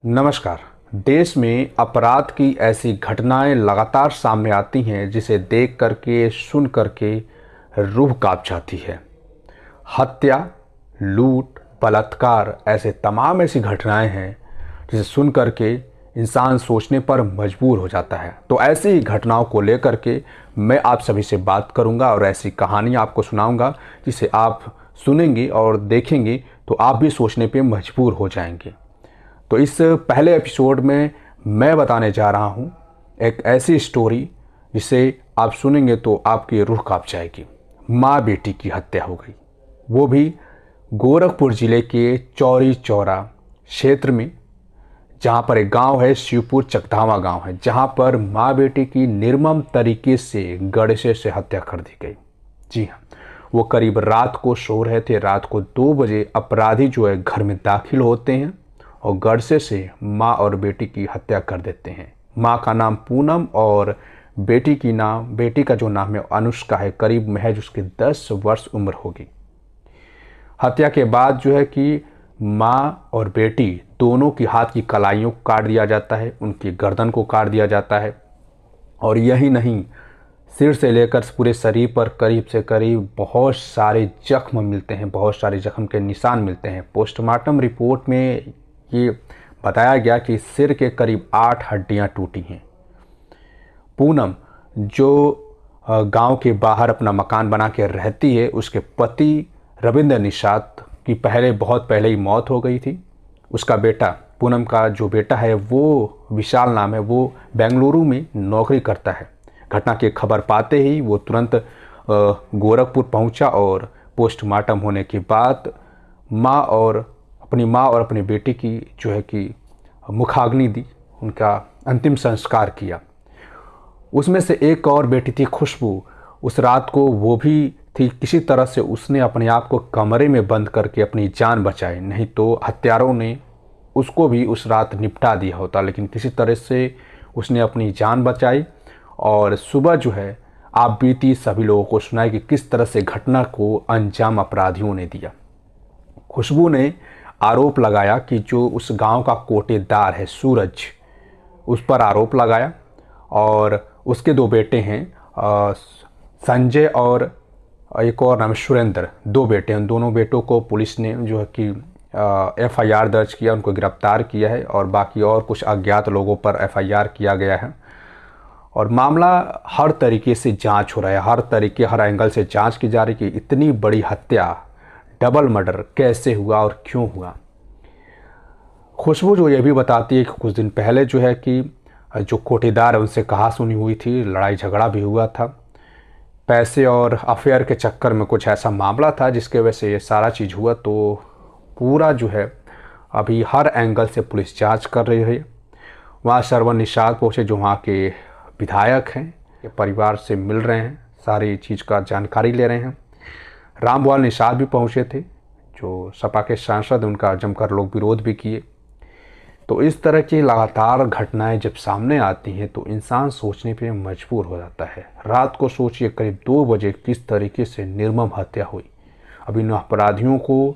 नमस्कार। देश में अपराध की ऐसी घटनाएं लगातार सामने आती हैं जिसे देख करके सुन करके रूह कांप जाती है। हत्या, लूट, बलात्कार ऐसे तमाम ऐसी घटनाएं हैं जिसे सुन करके इंसान सोचने पर मजबूर हो जाता है। तो ऐसी ही घटनाओं को लेकर के मैं आप सभी से बात करूंगा और ऐसी कहानियां आपको सुनाऊंगा जिसे आप सुनेंगे और देखेंगे तो आप भी सोचने पे मजबूर हो जाएंगे। तो इस पहले एपिसोड में मैं बताने जा रहा हूँ एक ऐसी स्टोरी जिसे आप सुनेंगे तो आपकी रूह कांप जाएगी। माँ बेटी की हत्या हो गई, वो भी गोरखपुर ज़िले के चौरी चौरा क्षेत्र में, जहाँ पर एक गांव है, शिवपुर चकधावा गांव है, जहाँ पर माँ बेटी की निर्मम तरीके से गड़से से हत्या कर दी गई। जी हाँ, वो करीब रात को सो रहे थे। रात को 2 बजे अपराधी जो है घर में दाखिल होते हैं और गड़से से माँ और बेटी की हत्या कर देते हैं। माँ का नाम पूनम और बेटी का जो नाम है अनुष्का है। करीब महज उसकी 10 वर्ष उम्र होगी। हत्या के बाद जो है कि माँ और बेटी दोनों की हाथ की कलाइयों को काट दिया जाता है, उनकी गर्दन को काट दिया जाता है। और यही नहीं, सिर से लेकर पूरे शरीर पर करीब से करीब बहुत सारे जख्म मिलते हैं, बहुत सारे जख्म के निशान मिलते हैं। पोस्टमार्टम रिपोर्ट में ये बताया गया कि सिर के करीब 8 हड्डियां टूटी हैं। पूनम जो गांव के बाहर अपना मकान बना के रहती है, उसके पति रविंद्र निषाद की बहुत पहले ही मौत हो गई थी। उसका बेटा, पूनम का जो बेटा है वो विशाल नाम है, वो बेंगलुरु में नौकरी करता है। घटना की खबर पाते ही वो तुरंत गोरखपुर पहुंचा और पोस्टमार्टम होने के बाद अपनी माँ और अपनी बेटी की जो है कि मुखाग्नि दी, उनका अंतिम संस्कार किया। उसमें से एक और बेटी थी खुशबू। उस रात को वो भी थी, किसी तरह से उसने अपने आप को कमरे में बंद करके अपनी जान बचाई, नहीं तो हत्यारों ने उसको भी उस रात निपटा दिया होता। लेकिन किसी तरह से उसने अपनी जान बचाई और सुबह जो है आप बीती सभी लोगों को सुनाई कि किस तरह से घटना को अंजाम अपराधियों ने दिया। खुशबू ने आरोप लगाया कि जो उस गांव का कोटेदार है सूरज, उस पर आरोप लगाया। और उसके 2 बेटे हैं, संजय और एक और नाम सुरेंद्र, 2 बेटे हैं। उन दोनों बेटों को पुलिस ने जो है कि FIR दर्ज किया, उनको गिरफ्तार किया है और बाकी और कुछ अज्ञात लोगों पर FIR किया गया है। और मामला हर तरीके से जांच हो रहा है, हर एंगल से जांच की जा रही है कि इतनी बड़ी हत्या, डबल मर्डर कैसे हुआ और क्यों हुआ। खुशबू जो ये भी बताती है कि कुछ दिन पहले जो है कि जो कोटेदार है उनसे कहा सुनी हुई थी, लड़ाई झगड़ा भी हुआ था। पैसे और अफेयर के चक्कर में कुछ ऐसा मामला था जिसके वजह से ये सारा चीज़ हुआ। तो पूरा जो है अभी हर एंगल से पुलिस जांच कर रही है। वहाँ सरवन निषाद पहुँचे, जो वहाँ के विधायक हैं, के परिवार से मिल रहे हैं, सारी चीज़ का जानकारी ले रहे हैं। रामभुआल निषाद भी पहुँचे थे, जो सपा के सांसद, उनका जमकर लोग विरोध भी किए। तो इस तरह की लगातार घटनाएं जब सामने आती हैं तो इंसान सोचने पे मजबूर हो जाता है। रात को सोचिए करीब 2 बजे किस तरीके से निर्मम हत्या हुई। अब इन अपराधियों को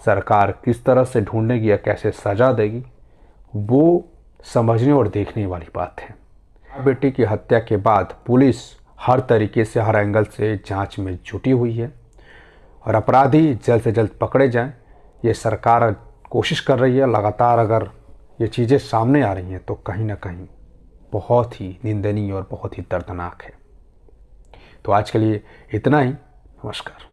सरकार किस तरह से ढूंढेगी या कैसे सजा देगी, वो समझने और देखने वाली बात है। बेटी की हत्या के बाद पुलिस हर तरीके से, हर एंगल से जांच में जुटी हुई है और अपराधी जल्द से जल्द पकड़े जाएं, ये सरकार कोशिश कर रही है लगातार। अगर ये चीज़ें सामने आ रही हैं तो कहीं ना कहीं बहुत ही निंदनीय और बहुत ही दर्दनाक है। तो आज के लिए इतना ही। नमस्कार।